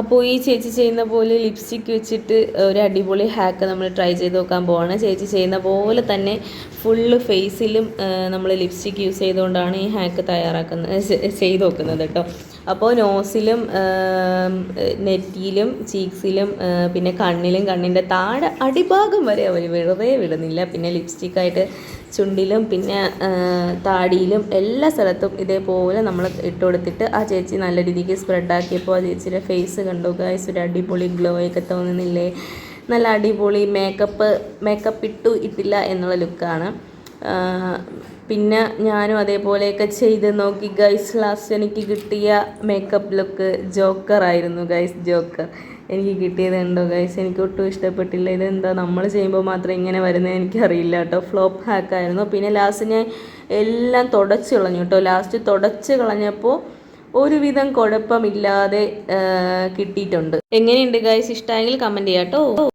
അപ്പോൾ ഈ ചേച്ചി ചെയ്യുന്ന പോലെ ലിപ്സ്റ്റിക്ക് വെച്ചിട്ട് ഒരു അടിപൊളി ഹാക്ക് നമ്മൾ ട്രൈ ചെയ്ത് നോക്കാൻ പോവാണ്. ചേച്ചി ചെയ്യുന്ന പോലെ തന്നെ ഫുള്ള് ഫേസിലും നമ്മൾ ലിപ്സ്റ്റിക്ക് യൂസ് ചെയ്തുകൊണ്ടാണ് ഈ ഹാക്ക് ചെയ്ത് നോക്കുന്നത് കേട്ടോ. അപ്പോൾ നോസിലും നെറ്റിയിലും ചീക്സിലും പിന്നെ കണ്ണിലും കണ്ണിൻ്റെ താഴെ അടിഭാഗം വരെ അവർ വെറുതെ വിടുന്നില്ല. പിന്നെ ലിപ്സ്റ്റിക്കായിട്ട് ചുണ്ടിലും പിന്നെ താടിയിലും എല്ലാ സ്ഥലത്തും ഇതേപോലെ നമ്മൾ ഇട്ട് കൊടുത്തിട്ട് ആ ചേച്ചി നല്ല രീതിക്ക് സ്പ്രെഡാക്കിയപ്പോൾ ആ ചേച്ചിയുടെ ഫേസ് കണ്ടു ഗൈസ്, ഒരു അടിപൊളി ഗ്ലോ ഒക്കെ തോന്നുന്നില്ലേ? നല്ല അടിപൊളി മേക്കപ്പ് ഇട്ടില്ല എന്നുള്ള ലുക്കാണ്. പിന്നെ ഞാനും അതേപോലെയൊക്കെ ചെയ്ത് നോക്കി ഗൈസ്. ലാസ്റ്റ് എനിക്ക് കിട്ടിയ മേക്കപ്പ് ലുക്ക് ജോക്കറായിരുന്നു ഗൈസ്, ജോക്കർ എനിക്ക് കിട്ടിയതുണ്ടോ ഗൈസ്? എനിക്ക് ഒട്ടും ഇഷ്ടപ്പെട്ടില്ല. ഇതെന്താ നമ്മൾ ചെയ്യുമ്പോൾ മാത്രം ഇങ്ങനെ വരുന്നത് എനിക്കറിയില്ല കേട്ടോ. ഫ്ലോപ്പ് ഹാക്കായിരുന്നു. പിന്നെ ലാസ്റ്റ് ഞാൻ എല്ലാം തുടച്ച് കളഞ്ഞു കേട്ടോ. ലാസ്റ്റ് തുടച്ച് കളഞ്ഞപ്പോൾ ഒരുവിധം കുഴപ്പമില്ലാതെ കിട്ടിയിട്ടുണ്ട്. എങ്ങനെയുണ്ട് ഗൈസ്? ഇഷ്ടമെങ്കിൽ കമൻറ്റ് ചെയ്യാം കേട്ടോ.